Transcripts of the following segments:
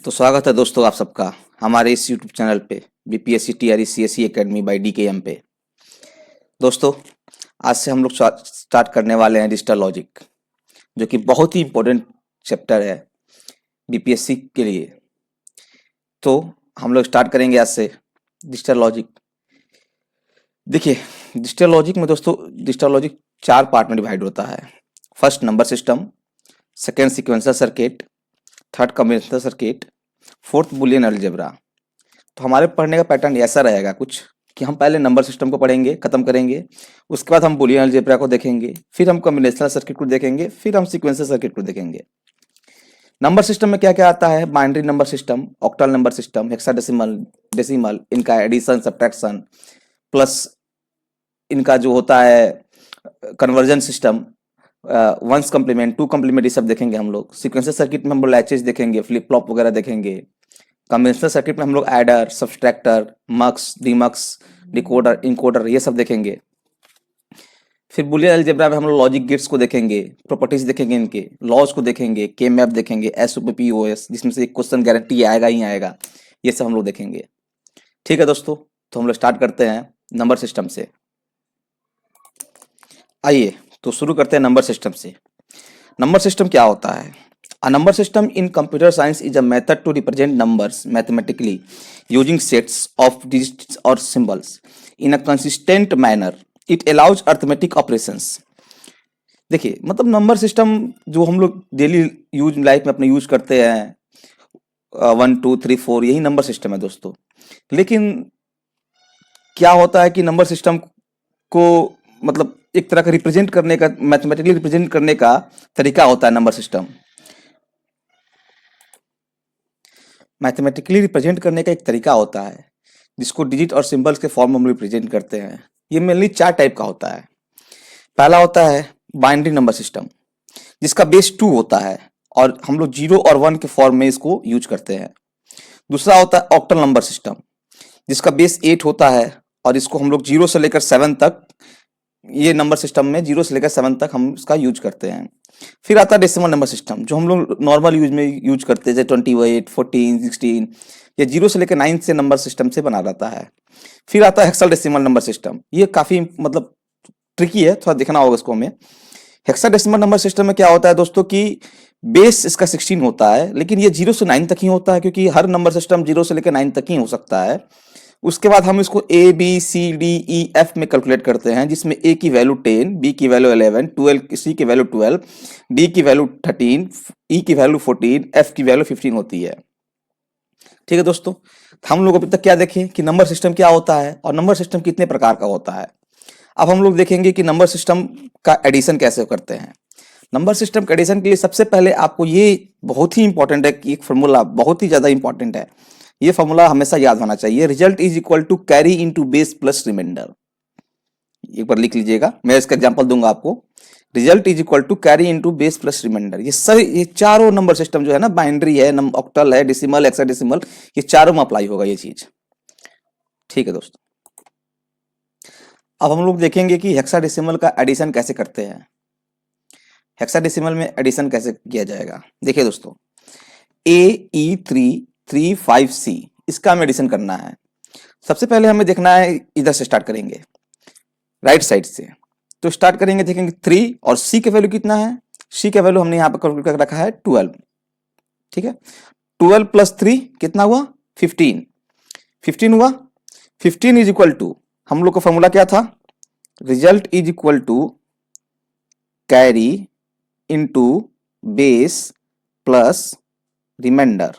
तो स्वागत है दोस्तों आप सबका हमारे इस यूट्यूब चैनल पे BPSC TRE CSC academy by DKM पे। दोस्तों आज से हम लोग स्टार्ट करने वाले हैं डिजिटल लॉजिक, जो कि बहुत ही इम्पोर्टेंट चैप्टर है बीपीएससी के लिए। तो हम लोग स्टार्ट करेंगे आज से डिजिटल लॉजिक। देखिए, डिजिटल लॉजिक में दोस्तों डिजिटल लॉजिक 4 पार्ट में डिवाइड होता है। First number system, second sequencer circuit, third combinational circuit, fourth Boolean algebra. तो हमारे पढ़ने का पैटर्न ऐसा रहेगा कुछ कि हम पहले नंबर सिस्टम को पढ़ेंगे, खत्म करेंगे, उसके बाद हम बुलियन अलजेब्रा को देखेंगे, फिर हम कॉम्बिनेशनल सर्किट को देखेंगे, फिर हम सीक्वेंसर सर्किट को देखेंगे। नंबर सिस्टम में क्या क्या आता है? Binary number system, octal number system, hexadecimal, decimal, इनका एडिशन सब्ट्रैक्शन, प्लस इनका जो होता है conversion system, one's complement, two complement, ये सब देखेंगे हम लोग। सीक्वेंसर सर्किट में हम लोग लैचेज देखेंगे, फ्लिप फ्लॉप वगैरह देखेंगे। कन्वेंशनल सर्किट में हम लोग adder, subtractor, mux, demux, decoder, encoder, ये सब देखेंगे। फिर बुलियन अलजेब्रा में हम लोग लॉजिक गेट्स को देखेंगे, प्रॉपर्टीज देखेंगे, इनके लॉज को देखेंगे, के मैप देखेंगे, एसओपीओएस, जिसमें से एक क्वेश्चन गारंटी आएगा ही आएगा, ये सब हम लोग देखेंगे। ठीक है दोस्तों, तो हम लोग स्टार्ट करते हैं नंबर सिस्टम से। आइए तो शुरू करते हैं नंबर सिस्टम से। नंबर सिस्टम क्या होता है? A number system in computer science is a method to represent numbers mathematically using sets of digits or symbols in a consistent manner. It allows arithmetic operations. देखिए, मतलब number system जो हम लोग daily use life में अपने use करते हैं, 1 2 3 4, यही नंबर सिस्टम है दोस्तों। लेकिन क्या होता है कि नंबर सिस्टम को मतलब एक तरह का रिप्रेजेंट करने का, मैथमेटिकली रिप्रेजेंट करने का तरीका होता है नंबर सिस्टम। मैथमेटिकली रिप्रेजेंट करने का एक तरीका होता है जिसको डिजिट और सिंबल्स के फॉर्म में हम रिप्रेजेंट करते हैं। ये मेनली 4 टाइप का होता है। पहला होता है बाइनरी नंबर सिस्टम, जिसका बेस 2 होता है और हम लोग 0 और 1 के फॉर्म में इसको यूज करते हैं। दूसरा होता है ऑक्टल नंबर सिस्टम, जिसका बेस 8 होता है और इसको हम लोग 0 से लेकर 7 तक, ये नंबर सिस्टम में 0 से लेकर 7 तक हम इसका यूज करते हैं। फिर आता है डेसिमल नंबर सिस्टम, जो हम लोग नॉर्मल यूज में यूज करते हैं, जैसे 28, 14, 16, ये 0 से लेकर 9 से नंबर सिस्टम से बना रहता है। फिर आता है हेक्साडेसिमल नंबर सिस्टम, ये काफी मतलब ट्रिकी है, थोड़ा देखना होगा इसको हमें। हेक्साडेसिमल नंबर सिस्टम में क्या होता है दोस्तों कि बेस इसका 16 होता है, लेकिन ये 0 से 9 तक ही होता है, क्योंकि हर नंबर सिस्टम 0 से लेकर 9 तक ही हो सकता है। उसके बाद हम इसको A B C D E F में कैलकुलेट करते हैं, जिसमें ए की वैल्यू 10, बी की वैल्यू 11, 12, सी की वैल्यू 12, डी की वैल्यू 13, ई की वैल्यू 14, एफ की वैल्यू 15 होती है। ठीक है दोस्तों, हम लोग अभी तक क्या देखें कि नंबर सिस्टम क्या होता है और नंबर सिस्टम कितने प्रकार का होता है। अब हम लोग देखेंगे कि नंबर सिस्टम का एडिशन कैसे करते हैं। नंबर सिस्टम के एडिशन के लिए सबसे पहले आपको ये बहुत ही इंपॉर्टेंट है कि एक फॉर्मूला बहुत ही ज्यादा इंपॉर्टेंट है, ये फॉर्मूला हमेशा याद होना चाहिए। Result is equal to carry into base plus reminder. एक बार लिख लीजिएगा, मैं इसका एग्जांपल दूंगा आपको। Result is equal to carry into base plus reminder. ये चारों नंबर सिस्टम जो है ना, बाइनरी है, ऑक्टल है, डेसिमल, हेक्साडेसिमल, ये चारों में अप्लाई होगा ये चीज। ठीक है दोस्तों, अब हम लोग देखेंगे कि हेक्साडेसिमल का एडिशन कैसे करते हैं। हेक्साडेसिमल में एडिशन कैसे किया जाएगा। देखिए दोस्तों, AE335C, इसका हमें एडिशन करना है। सबसे पहले हमें देखना है, इधर से स्टार्ट करेंगे, राइट साइड से। तो स्टार्ट करेंगे, देखेंगे 3 और C के वैल्यू कितना है। C के वैल्यू हमने यहाँ पर कैलकुलेट कर रखा है 12। ठीक है, 12 प्लस 3 कितना हुआ? 15। 15 हुआ। 15 इज इक्वल टू, हम लोग का फॉर्मूला क्या था? Result is equal to carry into base plus reminder.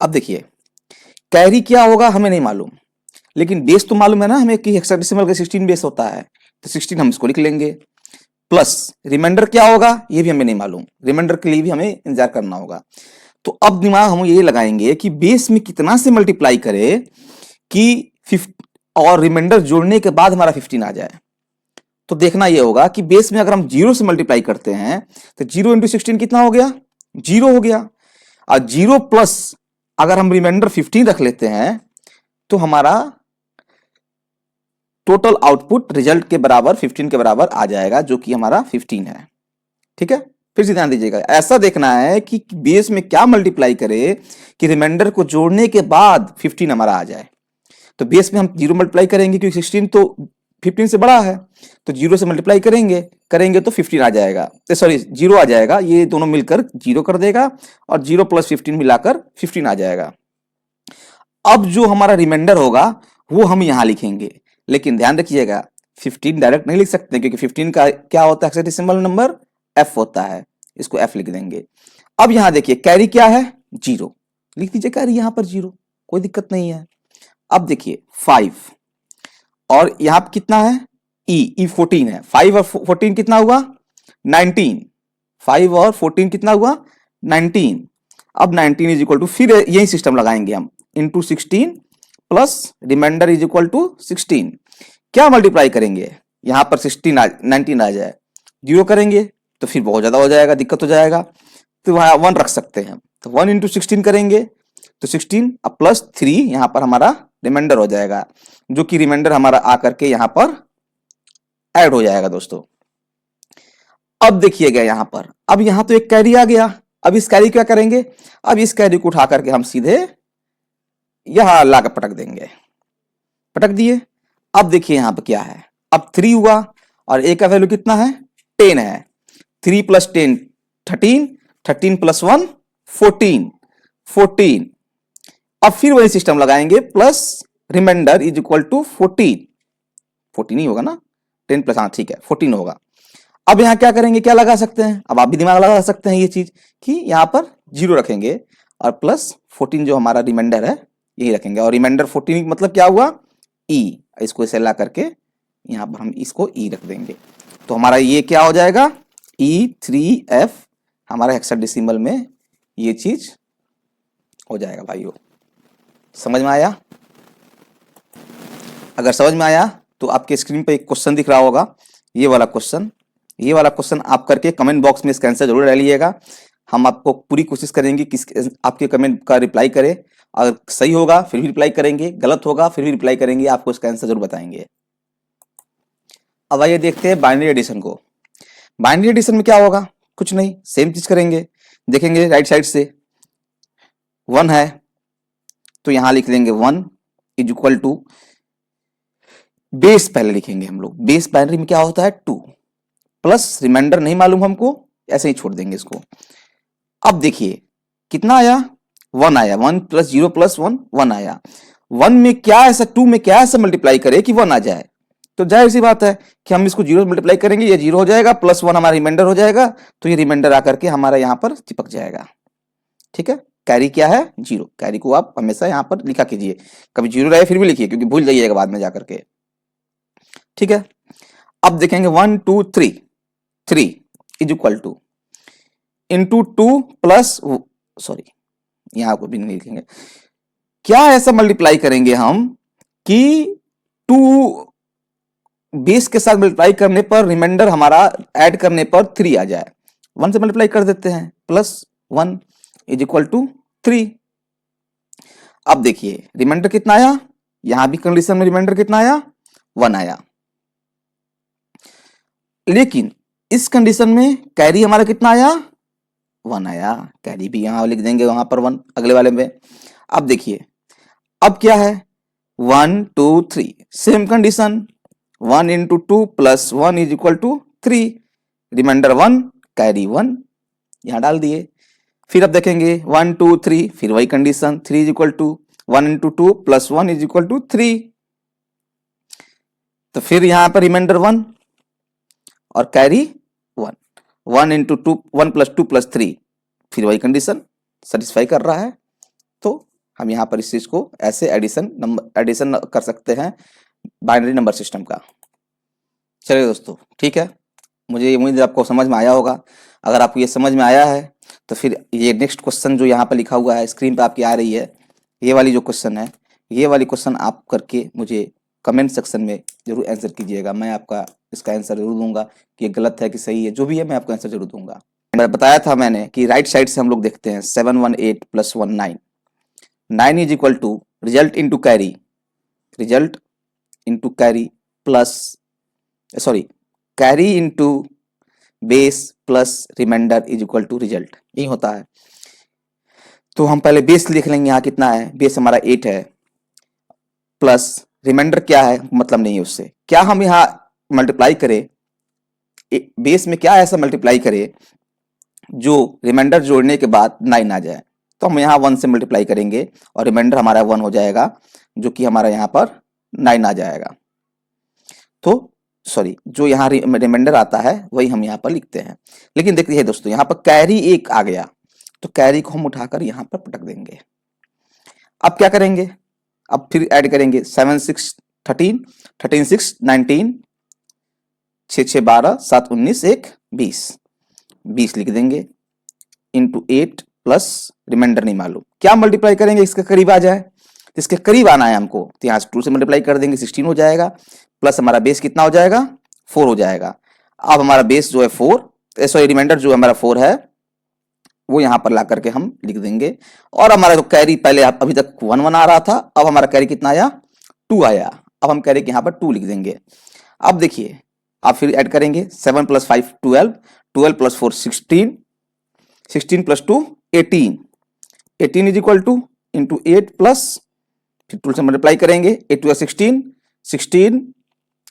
अब देखिए, कैरी क्या होगा हमें नहीं मालूम, लेकिन बेस तो मालूम है ना हमें कि हेक्साडेसिमल का 16 बेस होता है, तो 16 हम इसको लिख लेंगे। प्लस रिमाइंडर क्या होगा ये भी हमें नहीं मालूम, रिमाइंडर के लिए भी हमें इंतजार करना होगा। तो अब दिमाग हम ये लगाएंगे कि बेस में कितना से मल्टीप्लाई करे कि 50 और रिमाइंडर जोड़ने के बाद हमारा 15 आ जाए। तो देखना ये होगा कि बेस में अगर हम 0 से मल्टीप्लाई करते हैं तो 0 इंटू 16 कितना हो गया? 0 हो गया। और 0 प्लस अगर हम रिमाइंडर 15 रख लेते हैं तो हमारा टोटल आउटपुट रिजल्ट के बराबर 15 के बराबर आ जाएगा, जो कि हमारा 15 है। ठीक है, फिर से ध्यान दीजिएगा, ऐसा देखना है कि बेस में क्या मल्टीप्लाई करे कि रिमाइंडर को जोड़ने के बाद 15 हमारा आ जाए। तो बेस में हम 0 मल्टीप्लाई करेंगे क्योंकि 16 तो 15 से बड़ा है, तो 0 से मल्टीप्लाई करेंगे करेंगे तो 15 आ जाएगा, सॉरी 0 आ जाएगा, ये दोनों मिलकर 0 कर देगा और 0 प्लस 15 मिलाकर 15 आ जाएगा। अब जो हमारा रिमाइंडर होगा वो हम यहां लिखेंगे, लेकिन ध्यान रखिएगा 15 डायरेक्ट नहीं लिख सकते क्योंकि 15 का क्या होता है हेक्साडेसिमल नंबर, f होता है, इसको f लिख देंगे। अब यहां देखिए कैरी क्या है, 0, लिख दीजिए कैरी यहां पर 0, कोई दिक्कत नहीं है। अब देखिए 5 और यहां पर कितना है, ई 14 है, 5 और 14 कितना हुआ 19, 5 और 14 कितना हुआ 19। अब 19 इज इक्वल टू, फिर यही सिस्टम लगाएंगे हम, into 16 plus reminder is equal to 16, क्या मल्टीप्लाई करेंगे यहां पर 19 आ जाए, 0 करेंगे तो फिर बहुत ज्यादा हो जाएगा, दिक्कत हो जाएगा, तो वहां 1 रख सकते हैं, तो 1 इंटू 16 करेंगे तो 16 अब प्लस 3 यहां पर हमारा रिमाइंडर हो जाएगा, जो कि रिमाइंडर हमारा आकर के यहां पर ऐड हो जाएगा दोस्तों। अब देखिएगा यहां पर, अब यहां तो एक कैरी आ गया, अब इस कैरी क्या करेंगे, अब इस कैरी को उठा करके हम सीधे यहां लाकर पटक देंगे, पटक दिए। अब देखिए यहां पर क्या है, अब 3 हुआ और a का वैल्यू कितना है 10 है, 3 प्लस 10 13, 13 प्लस 1 14, 14। अब फिर वही सिस्टम लगाएंगे, plus reminder is equal to 14, 14 ही होगा ना, 10 प्लस, हाँ ठीक है 14 होगा। अब यहां क्या करेंगे, क्या लगा सकते हैं, अब आप भी दिमाग लगा सकते हैं ये चीज कि यहां पर 0 रखेंगे और प्लस 14 जो हमारा रिमाइंडर है यही रखेंगे, और रिमाइंडर 14 मतलब क्या हुआ ई, इसको इसे ला करके यहां पर हम इसको ई रख देंगे, तो हमारा ये क्या हो जाएगा E3F, हमारा हेक्साडेसिमल में ये चीज हो जाएगा भाइयों। समझ में आया? अगर समझ में आया तो आपके स्क्रीन पे एक क्वेश्चन दिख रहा होगा, ये वाला क्वेश्चन आप करके कमेंट बॉक्स में इसका आंसर जरूर डालिएगा। हम आपको पूरी कोशिश करेंगे कि आपके कमेंट का रिप्लाई करें, अगर सही होगा फिर भी रिप्लाई करेंगे, गलत होगा फिर भी रिप्लाई करेंगे, आपको इसका आंसर जरूर बताएंगे। अब आइए देखते हैं बाइनरी एडिशन को। बाइनरी एडिशन में क्या होगा, कुछ नहीं, सेम चीज करेंगे, देखेंगे राइट साइड से 1 है तो यहां लिख देंगे 1 इज इक्वल टू, बेस पहले लिखेंगे हम लोग, बेस बाइनरी में क्या होता है 2, प्लस रिमाइंडर नहीं मालूम हमको, ऐसे ही छोड़ देंगे इसको। अब देखिए कितना आया 1 आया, 1 प्लस 0 प्लस 1 1 आया, 1 में क्या ऐसा 2 में क्या ऐसा मल्टीप्लाई करे कि 1 आ जाए, तो जाहिर सी बात है कि हम इसको 0 मल्टीप्लाई करेंगे, ये 0 हो जाएगा, प्लस 1 हमारा रिमाइंडर हो जाएगा, तो ये रिमाइंडर आकर के हमारा यहाँ पर चिपक जाएगा। ठीक है, कैरी क्या है 0, कैरी को आप हमेशा यहाँ पर लिखा कीजिए, कभी 0 रहे फिर भी लिखिए क्योंकि भूल जाइएगा बाद में जाकर के। ठीक है, अब देखेंगे 1 2 3, 3 is equal two into 2 plus, sorry यहां को भी नहीं लिखेंगे, क्या ऐसा मल्टीप्लाई करेंगे हम कि 2 बेस के साथ मल्टीप्लाई करने पर रिमाइंडर हमारा ऐड करने पर 3 आ जाए, 1 से मल्टीप्लाई कर देते हैं, प्लस 1 इज इक्वल टू 3। अब देखिए रिमाइंडर कितना आया, यहां भी कंडीशन में रिमाइंडर कितना आया 1 आया, लेकिन इस कंडीशन में कैरी हमारा कितना आया 1 आया, कैरी भी यहां लिख देंगे वहां पर 1 अगले वाले में। अब देखिए अब क्या है 1 2 3, same condition, 1 into 2 plus 1 is equal to 3, reminder 1 carry 1 यहां डाल दिए। फिर अब देखेंगे 1 2 3, फिर वही condition, 3 is equal to 1 into 2 plus 1 is equal to 3, तो फिर यहां पर रिमाइंडर 1 और कैरी 1, 1 इंटू 2 1 प्लस 2 प्लस 3, फिर वही कंडीशन सेटिस्फाई कर रहा है, तो हम यहाँ पर इस चीज को ऐसे एडिशन कर सकते हैं बाइनरी नंबर सिस्टम का। चलिए दोस्तों ठीक है, मुझे उम्मीद है आपको समझ में आया होगा। अगर आपको ये समझ में आया है तो फिर ये नेक्स्ट क्वेश्चन जो यहाँ पर लिखा हुआ है स्क्रीन पे आपकी आ रही है, ये वाली जो क्वेश्चन है, ये वाली क्वेश्चन आप करके मुझे कमेंट सेक्शन में जरूर आंसर कीजिएगा, मैं आपका इसका आंसर जरूर दूंगा कि ये गलत है कि सही है, जो भी है मैं आपको आंसर जरूर दूंगा। बताया था मैंने कि राइट साइड से हम लोग देखते हैं 7 1 8 plus 1 9, 9 is equal to result into carry plus, sorry carry into base plus reminder is equal to result, यही होता है। तो हम पहले बेस लिख लेंगे, यहाँ कितना है, बेस हमारा 8 है, प्लस रिमाइंडर क्या है मतलब नहीं है उससे, क्या हम यहाँ मल्टीप्लाई करें, बेस में क्या ऐसा मल्टीप्लाई करें जो रिमाइंडर जोड़ने के बाद 9 आ जाए। तो हम यहाँ 1 से मल्टीप्लाई करेंगे और रिमाइंडर हमारा 1 हो जाएगा, जो कि हमारा यहाँ पर 9 आ जाएगा। तो सॉरी, जो यहाँ रिमाइंडर आता है वही हम यहाँ पर लिखते हैं। लेकिन देखिए दोस्तों, यहाँ पर कैरी 1 आ गया, तो कैरी को हम उठाकर यहाँ पर पटक देंगे। अब क्या करेंगे, अब फिर ऐड करेंगे 7 6 13, 13 6 19, 6 6 12, 7 19, 1 20, 20 लिख देंगे इंटू 8 प्लस रिमाइंडर नहीं मालूम, क्या मल्टीप्लाई करेंगे इसके करीब आ जाए, इसके करीब आना है हमको, तो यहाँ 2 से मल्टीप्लाई कर देंगे 16 हो जाएगा, प्लस हमारा बेस कितना हो जाएगा 4 हो जाएगा। अब हमारा बेस जो है 4, सॉरी रिमाइंडर जो हमारा 4 है वो यहाँ पर ला करके हम लिख देंगे। और हमारा जो कैरी पहले अभी तक 1 1 आ रहा था, अब हमारा कैरी कितना आया 2 आया, अब हम कैरी के यहाँ पर 2 लिख देंगे। अब देखिए आप फिर ऐड करेंगे 7 + 5 12, 12 + 4 16, 16 + 2 18, 18 is equal two into 8 plus फिर 2 से मल्टीप्लाई करेंगे, 8 2 16, 16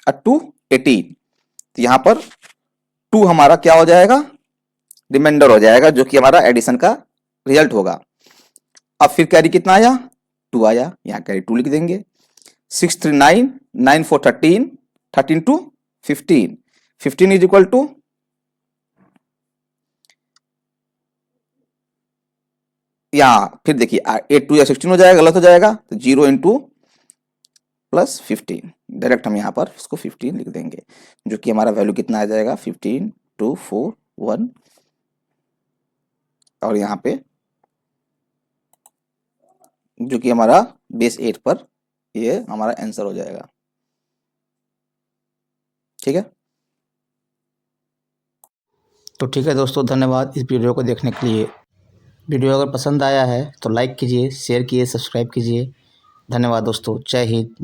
और 2 18, तो यहाँ पर 2 हमारा क्या हो जाएगा रिमाइंडर हो जाएगा, जो कि हमारा एडिशन का रिजल्ट होगा। अब फिर कैरी कितना आया 2 आया, यहाँ कैरी 2 लिख देंगे। 6 3 9, 9 4 13, 13 2 15, 15 इज इक्वल टू यहाँ फिर देखिए 8 2 या 16 हो जाएगा, गलत हो जाएगा, तो 0 इंटू प्लस 15, डायरेक्ट हम यहाँ पर इसको 15 लिख देंगे, जो कि हमारा वैल्यू कितना आ जाएगा 15 2 4 1, और यहाँ पे जो कि हमारा बेस 8 पर ये हमारा आंसर हो जाएगा। ठीक है, तो ठीक है दोस्तों, धन्यवाद इस वीडियो को देखने के लिए। वीडियो अगर पसंद आया है तो लाइक कीजिए, शेयर कीजिए, सब्सक्राइब कीजिए। धन्यवाद दोस्तों, जय हिंद।